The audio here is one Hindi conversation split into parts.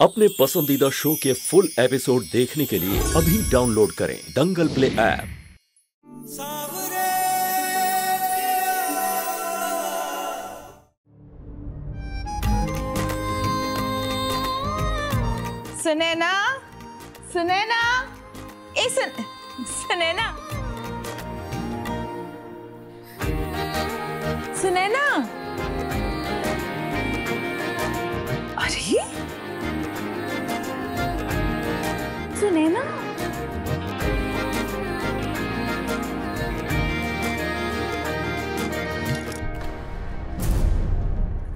अपने पसंदीदा शो के फुल एपिसोड देखने के लिए अभी डाउनलोड करें दंगल प्ले ऐप। सुनैना, सुनैना, सुनैना, सुनैना, अरे सुनैना,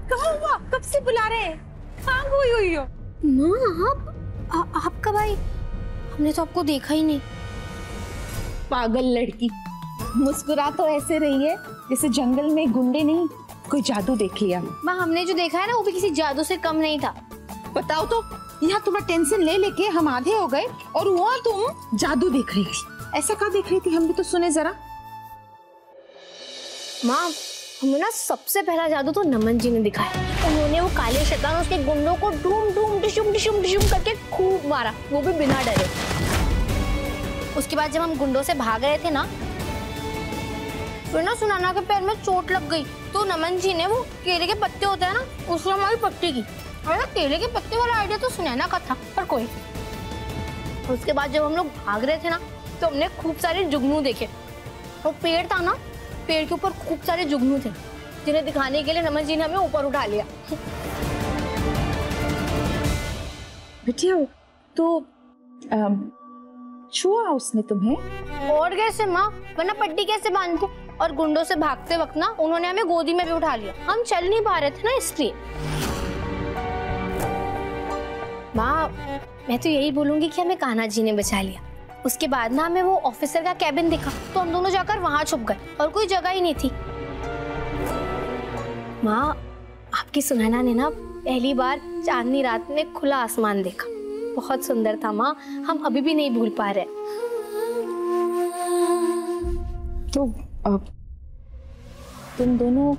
कहाँ हुआ? कब से बुला रहे हैं? कहाँ खोई हुई हो? माँ, आप कब आई? हमने तो आपको देखा ही नहीं। पागल लड़की, मुस्कुरा तो ऐसे रही है जैसे जंगल में गुंडे नहीं कोई जादू देख लिया। माँ, हमने जो देखा है ना वो भी किसी जादू से कम नहीं था। बताओ तो, यहाँ तुम्हारा टेंशन ले लेके हम आधे हो गए और वहाँ तुम जादू देख रही थी। ऐसा क्या देख रही थी? हम भी तो सुने जरा। माँ, हमें ना सबसे पहला जादू तो नमन जी ने दिखाया। उन्होंने वो काले शैतान उसके गुंडों को डूम डूम डिशुम डिशुम डिशुम करके खूब मारा, वो भी बिना डरे। उसके बाद जब हम गुंडों से भाग रहे थे ना, फिर ना सुनैना के पैर में चोट लग गई, तो नमन जी ने वो केले के पत्ते होते हैं ना, उससे हमारी पट्टी की। और ना केले के पत्ते वाला आइडिया तो सुनैना का था, पर कोई। उसके बाद जब हम लोग भाग रहे थे ना, तो हमने खूब सारे जुगनू देखे। वो पेड़ था ना, पेड़ के ऊपर खूब सारे जुगनू थे, जिन्हें दिखाने के लिए नमन जी ने हमें ऊपर उठा लिया। बिटिया, तो छुआ उसने तुम्हें? और कैसे माँ, वरना पट्टी कैसे बांधते? और गुंडों से भागते वक्त ना उन्होंने हमें गोदी में भी उठा लिया। हम चल नहीं पा रहे थे ना, इसलिए। माँ, मैं तो यही बोलूंगी कि हमें कान्हा जी ने बचा लिया। उसके बाद ना हमें वो ऑफिसर का कैबिन दिखा, तो हम दोनों जाकर वहां छुप गए और कोई जगह ही नहीं थी। माँ, आपकी सुनैना ने ना पहली बार चांदनी रात में खुला आसमान देखा। बहुत सुंदर था माँ, हम अभी भी नहीं भूल पा रहे। तो तुम दोनों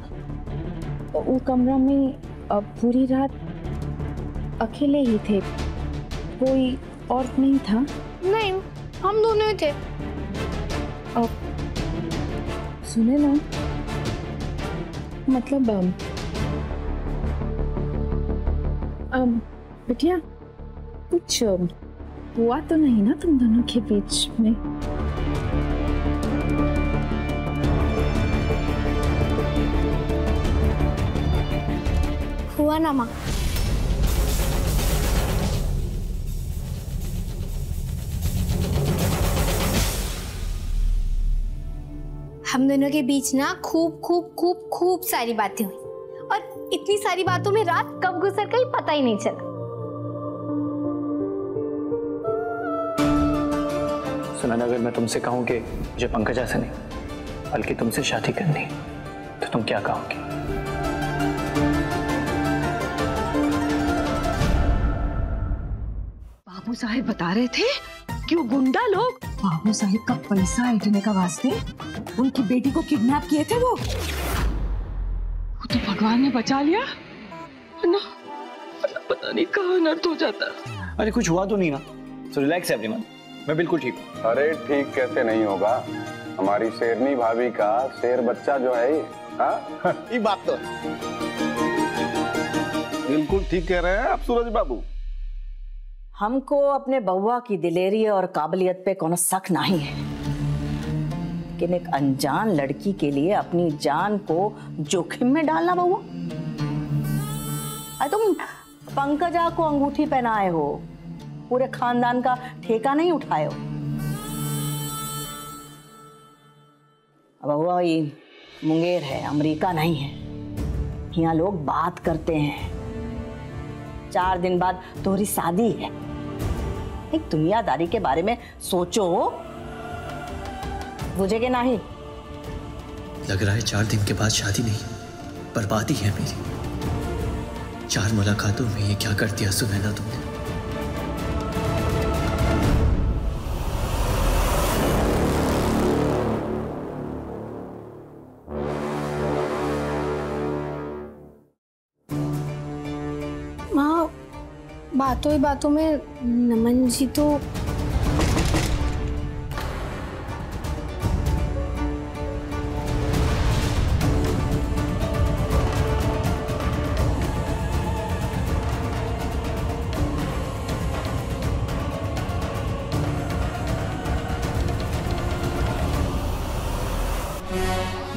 वो कमरा में पूरी रात अकेले ही थे? कोई और नहीं था? नहीं, हम दोनों ही थे। सुने ना, मतलब बिटिया, कुछ हुआ तो नहीं ना तुम दोनों के बीच में? हुआ ना माँ। हम दोनों के बीच ना खूब खूब खूब खूब सारी बातें हुई, और इतनी सारी बातों में रात कब गुजर गई पता ही नहीं चला। सुनैना, अगर मैं तुमसे कहूं कि मुझे पंकजा से नहीं बल्कि तुमसे शादी करनी, तो तुम क्या कहोगे? बाबू साहेब बता रहे थे कि वो गुंडा लोग बाबू साहेब का पैसा ऐंठने का वास्ते उनकी बेटी को किडनैप किए थे। वो तो भगवान ने बचा लिया, ना पता नहीं कहाँ अनर्थ हो जाता। अरे कुछ हुआ तो नहीं ना, सो रिलैक्स एवरीवन, मैं बिल्कुल ठीक हूँ। अरे ठीक कैसे नहीं होगा, हमारी शेरनी भाभी का शेर बच्चा जो है, ये बात तो बिल्कुल ठीक कह रहे हैं आप सूरज बाबू। हमको अपने बउआ की दिलेरी और काबिलियत पे कोनो शक नहीं है, लेकिन एक अनजान लड़की के लिए अपनी जान को जोखिम में डालना बउआ? अरे तुम पंकजा को अंगूठी पहनाए हो, पूरे खानदान का ठेका नहीं उठाए हो। बउआ ये मुंगेर है, अमेरिका नहीं है। यहाँ लोग बात करते हैं। 4 दिन बाद तुम्हारी शादी है। एक दुनियादारी के बारे में सोचो, बुझेगे नहीं? लग रहा है 4 दिन के बाद शादी नहीं, बर्बादी है मेरी। 4 मुलाकातों में ये क्या कर दिया सुनैना तुमने? माँ, बात बातों ही बातों में नमन जी तो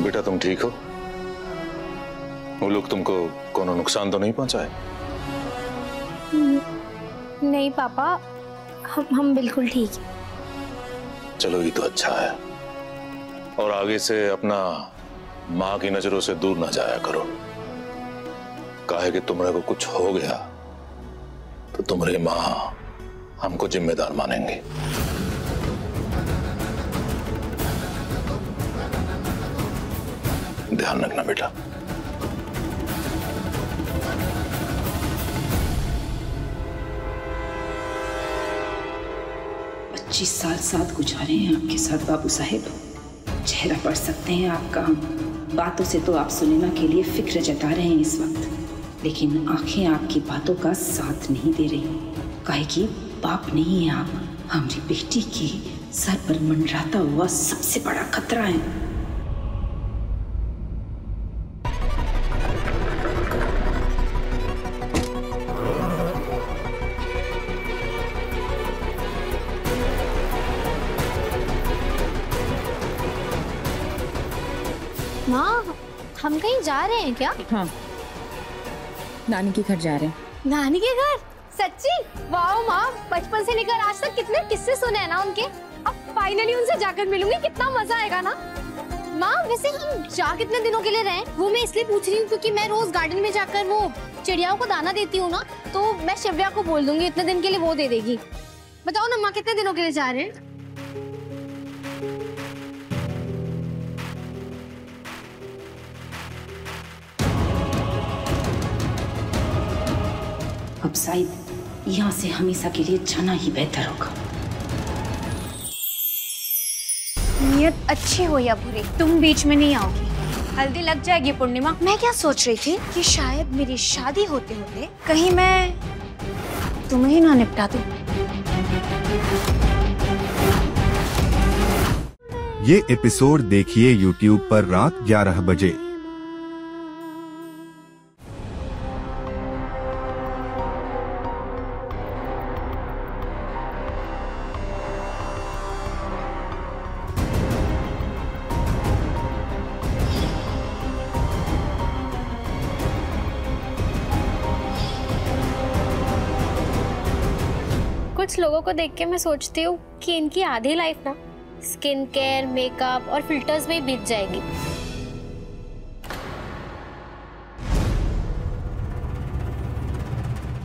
बेटा तुम ठीक हो? वो लोग तुमको कोनो नुकसान तो नहीं पहुंचाए? नहीं पापा, हम बिल्कुल ठीक हैं। चलो ये तो अच्छा है। और आगे से अपना माँ की नजरों से दूर ना जाया करो। काहे कि तुम्हारे को कुछ हो गया तो तुम्हारी माँ हमको जिम्मेदार मानेंगे। ध्यान रखना बेटा। पच्चीस साल साथ गुजारे हैं आपके साथ बाबू साहेब। चेहरा पढ़ सकते हैं आपका हम। बातों से तो आप सुनीमा के लिए फिक्र जता रहे हैं इस वक्त, लेकिन आंखें आपकी बातों का साथ नहीं दे रही। काहे कि बाप नहीं है आप, हमारी बेटी की सर पर मंडराता हुआ सबसे बड़ा खतरा है। माँ, हम कहीं जा रहे हैं क्या? हाँ, नानी के घर जा रहे हैं। नानी के घर? सच्ची? वाह माँ, बचपन से लेकर आज तक कितने किस्से सुने हैं ना उनके। अब फाइनली उनसे जाकर मिलूंगी, कितना मजा आएगा ना। माँ वैसे हम जा कितने दिनों के लिए रहे? वो मैं इसलिए पूछ रही हूँ क्योंकि मैं रोज गार्डन में जाकर वो चिड़ियाओं को दाना देती हूँ ना, तो मैं शिव्या को बोल दूंगी इतने दिन के लिए वो दे देगी। बताओ ना माँ, कितने दिनों के लिए जा रहे हैं? अब शायद यहाँ से हमेशा के लिए जाना ही बेहतर होगा। नियत अच्छी हो या बुरी, तुम बीच में नहीं आओगी। हल्दी लग जाएगी पूर्णिमा। मैं क्या सोच रही थी कि शायद मेरी शादी होते होते कहीं मैं तुम्हें ही ना निपटा दूं। ये एपिसोड देखिए YouTube पर रात 11 बजे। कुछ लोगों को देख के मैं सोचती हूँ कि इनकी आधी लाइफ ना स्किन केयर, मेकअप और फिल्टर्स में ही बीत जाएगी।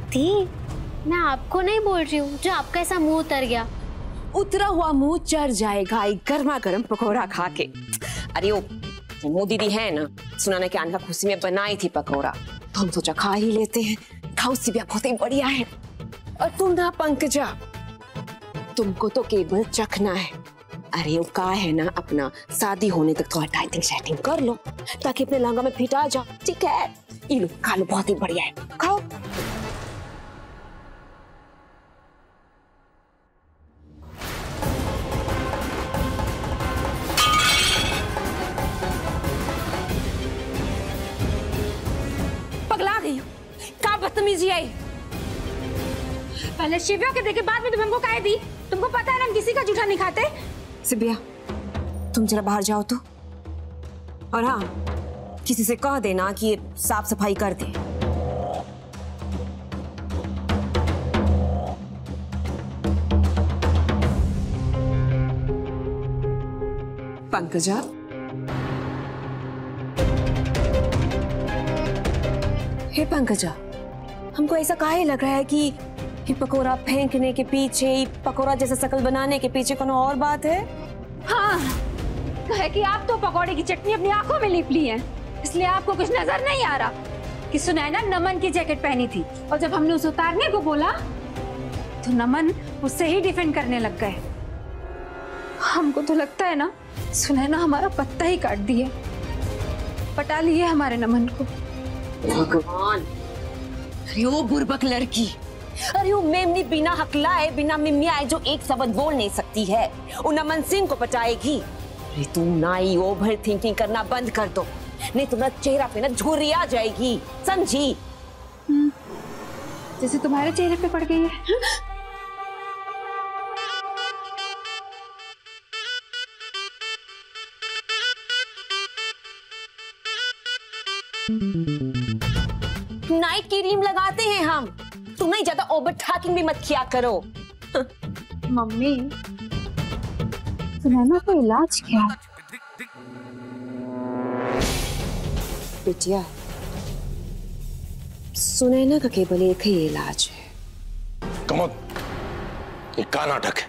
दी, मैं आपको नहीं बोल रही हूँ जो आपका ऐसा मुंह उतर गया। उतरा हुआ मुंह चढ़ जाएगा एक गर्मा गर्म पकौड़ा खा के। अरे वो मोदी दी है ना, सुनाना के आंधा खुशी में बनाई थी पकौड़ा, तो हम सोचा खा ही लेते हैं। खाओ सिबिया, बहुत ही बढ़िया है। और तुम ना पंकजा, तुमको तो केवल चखना है। अरे वो का है ना, अपना शादी होने तक थोड़ा डाइटिंग सेटिंग कर लो ताकि अपने लहंगा में फिट आ जाओ। ठीक है, ये लो खा लो, बहुत ही बढ़िया है, खाओ। पगला गई हो, क्या बदतमीजी है। पहले शिव्या के देखे, बाद में तुम हमको कह दी। तुमको पता है ना हम किसी का जूठा नहीं खाते। सिबिया, तुम जरा बाहर जाओ तो, और हाँ किसी से कह देना कि ये साफ सफाई कर दे। पंकजा, हे पंकजा, हमको ऐसा काहे लग रहा है कि पकोड़ा फेंकने के पीछे, पकोड़ा जैसा शकल बनाने के पीछे कोनो और बात है। हाँ, है कि आप तो पकोड़े की चटनी अपनी आंखों में लिप ली है, इसलिए आपको कुछ नजर नहीं आ रहा कि सुनैना नमन की जैकेट पहनी थी, और जब हमने उसे उतारने को बोला तो नमन उससे ही डिफेंड करने लग गए। हमको तो लगता है ना सुनैना हमारा पत्ता ही काट दिए, पटा लिए हमारे नमन को। भगवान, अरे वो बुर्बक लड़की अरे वो मेमनी बिना हकलाए, बिना मिमियाए जो एक शब्द बोल नहीं सकती है, वो नमन सिंह को बचाएगी। अरे तुम नाई ओवर थिंकिंग करना बंद कर दो, नहीं तुम्हारा चेहरा पे ना झुर्री आ जाएगी, समझी? जैसे तुम्हारे चेहरे पे पड़ गई है। नाइट क्रीम लगाते हैं हम, तुम नहीं ज्यादा ओवर टॉकिंग भी मत किया करो। मम्मी, सुनैना को इलाज क्या? बिटिया, सुनैना का केवल एक ही इलाज है। कमोद, ये क्या नाटक है?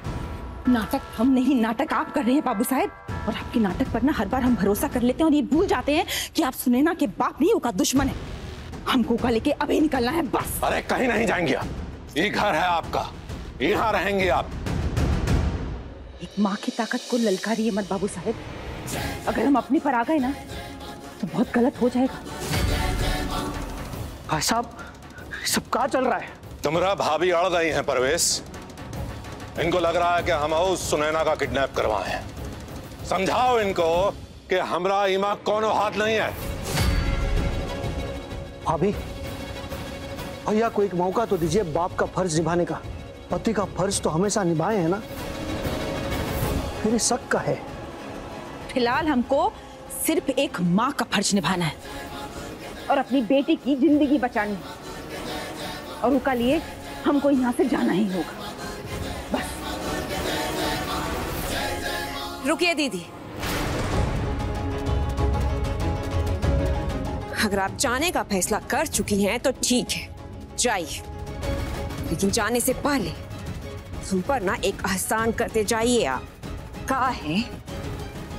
नाटक हम नहीं, नाटक आप कर रहे हैं बाबू साहब। और आपके नाटक पर ना हर बार हम भरोसा कर लेते हैं और ये भूल जाते हैं कि आप सुनैना के बाप नहीं, उनका दुश्मन है। हमको का लेके अभी निकलना है बस। अरे कहीं नहीं जाएंगे आप, ये घर है आपका, यहाँ रहेंगे आप। एक माँ की ताकत को ललकारिए मत बाबू साहब, अगर हम अपने पर आ गए ना तो बहुत गलत हो जाएगा। भाई साहब, सब क्या चल रहा है? तुम्हारा भाभी अड़ गई है परवेश, इनको लग रहा है कि हम उस सुनैना का किडनैप करवाए हैं। समझाओ इनको कि हमरा ईमा कोनो हाथ नहीं है। भाभी, भैया को एक मौका तो दीजिए बाप का फर्ज निभाने का। पति का फर्ज तो हमेशा निभाए हैं ना, फिर शक का है। फिलहाल हमको सिर्फ एक माँ का फर्ज निभाना है और अपनी बेटी की जिंदगी बचानी है, और उसका लिए हमको यहाँ से जाना ही होगा। बस रुकिए दीदी, अगर आप जाने का फैसला कर चुकी हैं तो ठीक है, जाइए, लेकिन जाने से पहले तुम पर ना एक एहसान करते जाइए। आप कहा है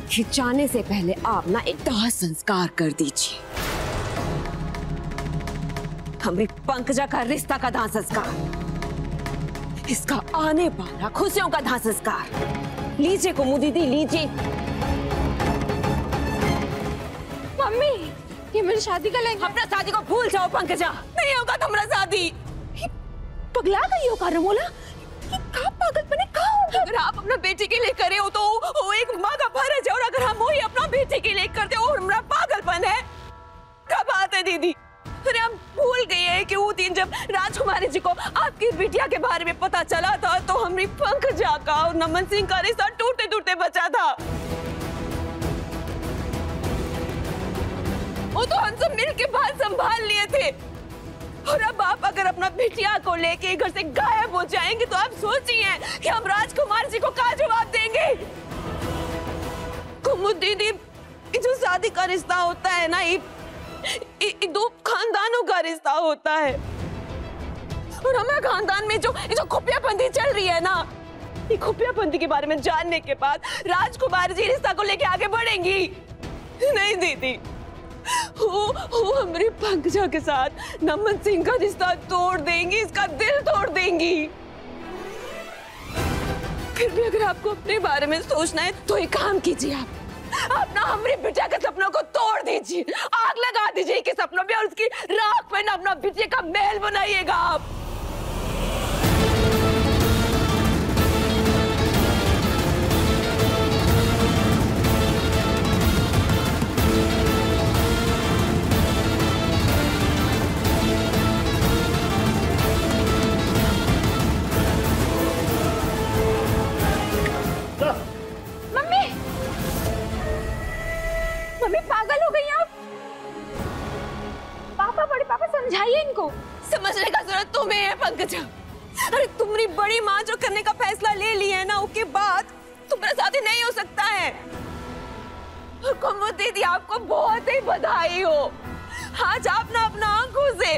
कि जाने से पहले आप ना एक दाह संस्कार कर दीजिए, हमें पंकजा का रिश्ता का दाह संस्कार, इसका आने वाला खुशियों का दाह संस्कार। लीजिए कुमू दीदी, लीजिए। मम्मी, ये मेरी शादी का लहंगा। अपना शादी को भूल जाओ पंकजा, नहीं होगा तुम्हारा शादी। पगला गई हो रमोला, क्या पागलपने कहाँ होगी? अगर आप अपना बेटी के लिए करे हो तो वो एक माँ का फर्ज है, और अगर हम वही अपना बेटी के लिए करते हो हमारा पागलपन है। क्या बात है दीदी, अरे हम भूल गए हैं कि वो दिन जब राजकुमारी जी को आपकी बिटिया के बारे में पता चला था तो हमारी पंकजा का और नमन सिंह का रिश्ता टूटते टूटते बचा था। वो तो हम सब मिल के बात संभाल लिए थे, और अब आप अगर अपना बिटिया को लेके घर से गायब हो जाएंगे तो आप सोचिए कि हम राजकुमार जी को क्या जवाब देंगे। कुमुद दीदी, जो शादी का रिश्ता होता है ना, ये दो खानदानों का रिश्ता होता है, और हमारे खानदान में जो खुफियापंथी चल रही है ना, ये खुफियापंथी के बारे में जानने के बाद राजकुमार जी रिश्ता को लेके आगे बढ़ेंगी। नहीं दीदी, वो हमारी पंकजा के साथ नमन सिंह का रिश्ता तोड़ देंगी, इसका दिल तोड़ देंगी। फिर भी अगर आपको अपने बारे में सोचना है तो एक काम कीजिए, आप ना हमारी बिटिया के सपनों को तोड़ दीजिए, आग लगा दीजिए के सपनों में, और उसकी राख में ना अपना बिटिया का महल बनाइएगा आप। मम्मी पागल हो गई आप? पापा, बड़े पापा, समझाइए इनको। समझने का जरूरत तुम्हें है पंकजा। अरे तुम्हारी बड़ी माँ जो करने का फैसला ले ली है ना, उसके बाद तुम्हारा साथी नहीं हो सकता है। कुमुद दीदी, आपको बहुत ही बधाई हो, आज आप ना अपना आंखों से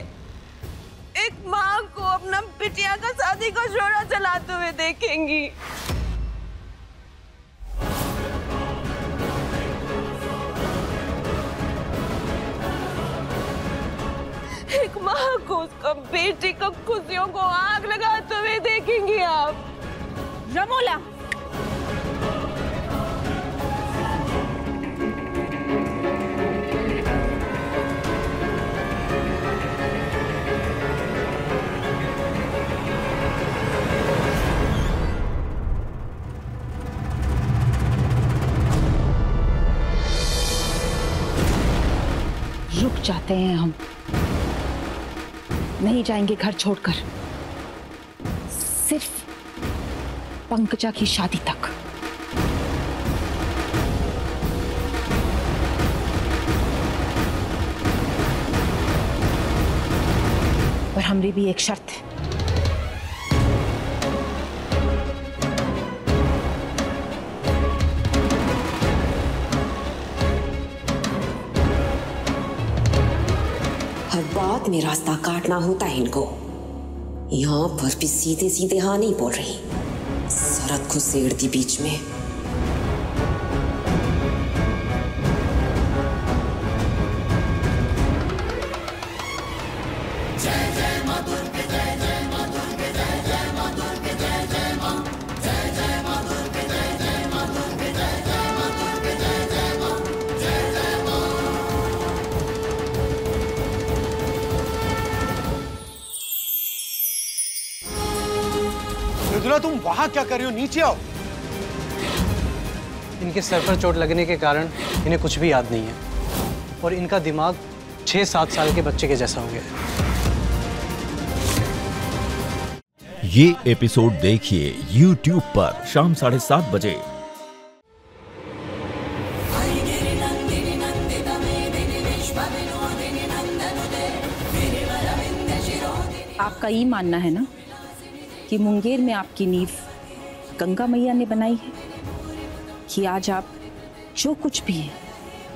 एक माँ को अपना बिटिया का शादी का जोड़ा चलाते हुए देखेंगी। एक माँ को उसका बेटी को खुशियों को आग लगाते हुए देखेंगी आप। रमोला, जाते हैं हम, नहीं जाएंगे घर छोड़कर, सिर्फ पंकजा की शादी तक। पर हमारी भी एक शर्त है। हर बात में रास्ता काटना होता है इनको। यहाँ पर भी सीधे सीधे हाँ नहीं बोल रही, सरहद को सेड़ती बीच में। मृदुला, तुम वहां क्या कर रही हो? नीचे आओ। इनके सर पर चोट लगने के कारण इन्हें कुछ भी याद नहीं है और इनका दिमाग 6-7 साल के बच्चे के जैसा हो गया है। ये एपिसोड देखिए YouTube पर शाम 7:30 बजे। आपका ये मानना है ना कि मुंगेर में आपकी नींव गंगा मैया ने बनाई है, कि आज आप जो कुछ भी है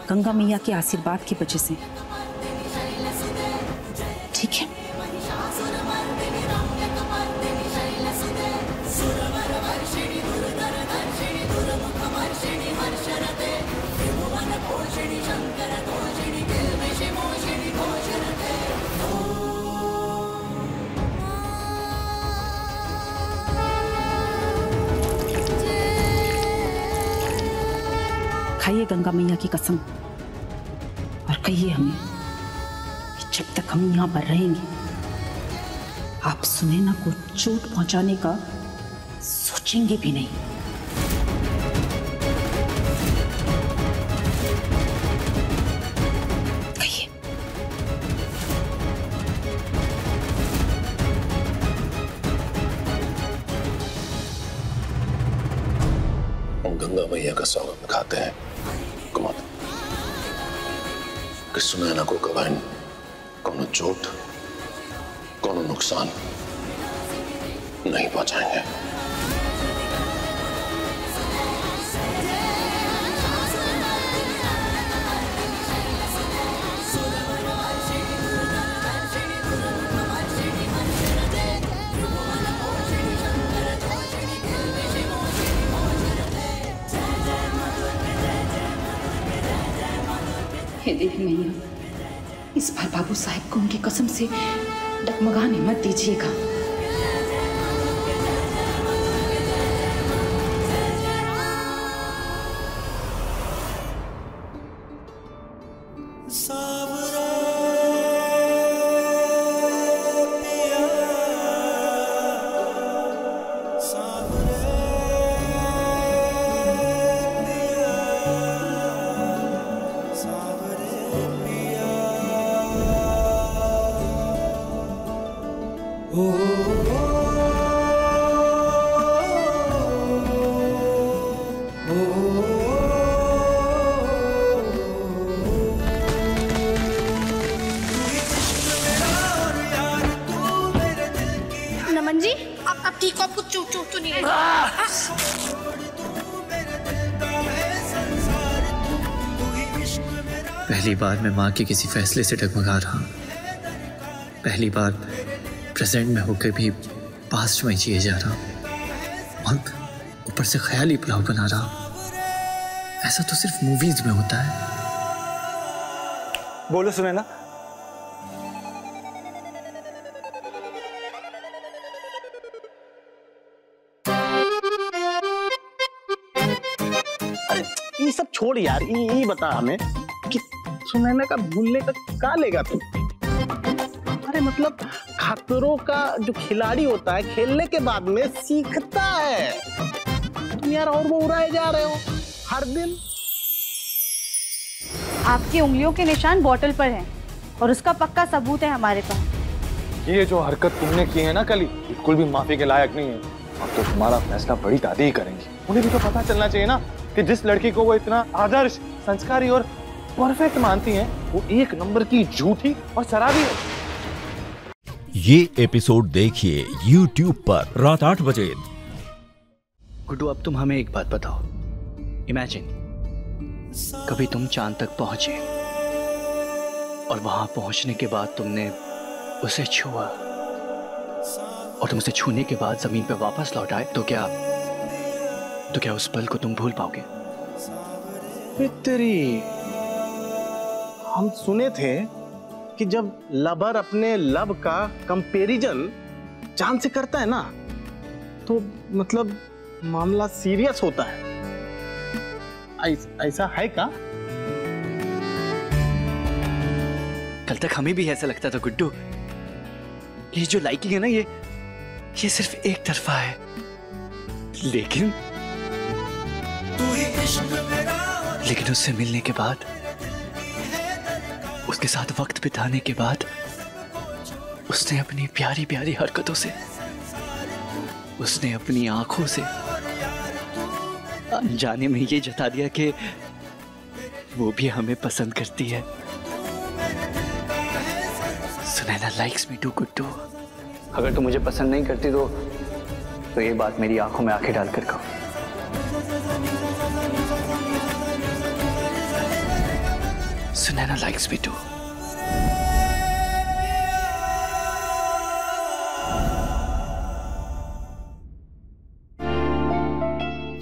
गंगा मैया के आशीर्वाद की वजह से। ठीक है, खाइए गंगा मैया की कसम और कहिए हमें कि जब तक हम यहाँ पर रहेंगे आप सुनैना को चोट पहुंचाने का सोचेंगे भी नहीं। कहिए। हम गंगा मैया का स्वागत खाते हैं कि सुनैना को कभी कोनो चोट, कोनो नुकसान नहीं पहुंचाएंगे। हे देवी मैया, इस बार बाबू साहब को उनकी कसम से डगमगाने मत दीजिएगा। नमन जी, आप ठीक हो? आपको चोट तो नहीं लगी? पहली बार मैं माँ के किसी फैसले से डगमगा रहा, पहली बार प्रेजेंट में होकर भी पास्ट में जिए जा रहा और ऊपर से ख्याली पुलाव बना रहा। ऐसा तो सिर्फ मूवीज में होता है। बोलो सुनैना। ये सब छोड़ यार, ये बता हमें कि सुनैना का भूलने का क्या लेगा तू? अरे मतलब खतरों का जो खिलाड़ी होता है खेलने के बाद में सीखता है। तुम यार और वो उड़ाए जा रहे हो हर दिन। आपकी उंगलियों के निशान बॉटल पर हैं। और उसका पक्का सबूत है हमारे पास। ये जो हरकत तुमने की है ना कल, बिल्कुल भी माफी के लायक नहीं है। अब तो तुम्हारा फैसला बड़ी दादी ही करेंगी। उन्हें भी तो पता चलना चाहिए ना कि जिस लड़की को वो इतना आदर्श, संस्कारी और परफेक्ट मानती हैं, वो एक नंबर की झूठी और शराबी है। ये एपिसोड देखिए YouTube पर रात 8 बजे। गुड्डू, अब तुम हमें एक बात बताओ। इमेजिन कभी तुम चांद तक पहुंचे और वहां पहुंचने के बाद तुमने उसे छुआ और तुम उसे छूने के बाद जमीन पे वापस लौट आए, तो क्या उस पल को तुम भूल पाओगे? तेरी हम सुने थे कि जब लवर अपने लव का कंपैरिजन चांद से करता है ना, तो मतलब मामला सीरियस होता है। ऐसा है क्या? कल तक हमें भी ऐसा लगता था गुड्डू। ये जो लाइकिंग है ना, ये सिर्फ एक तरफा है। लेकिन उससे मिलने के बाद, उसके साथ वक्त बिताने के बाद, उसने अपनी प्यारी प्यारी हरकतों से, उसने अपनी आंखों से अनजाने में ये जता दिया कि वो भी हमें पसंद करती है। Sunaina likes me too Guddu. अगर तुम मुझे पसंद नहीं करती तो ये बात मेरी आंखों में आंखें डालकर कहो। Sunaina likes me too.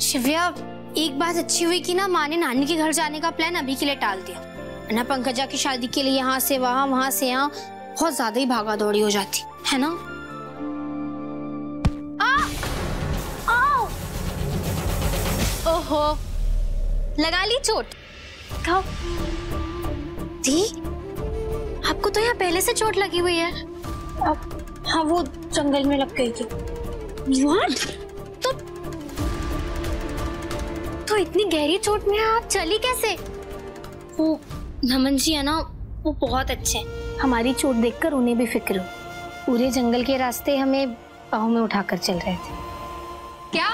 Shivya, एक बात अच्छी हुई कि ना माँ ने नानी के घर जाने का प्लान अभी के लिए टाल दिया, ना पंकजा की शादी के लिए यहाँ से वहाँ, वहाँ से यहाँ बहुत ज्यादा ही भागा दौड़ी हो जाती है ना। ओहो, लगा ली चोट? खाओ। दी, आपको तो यहाँ पहले से चोट लगी हुई है। हाँ, वो जंगल में लग गई थी। What? तो इतनी गहरी चोट में आप चली कैसे? वो नमन जी है ना, वो बहुत अच्छे हैं। हमारी चोट देखकर उन्हें भी फिक्र हो। पूरे जंगल के रास्ते हमें बाहों में उठाकर चल रहे थे। क्या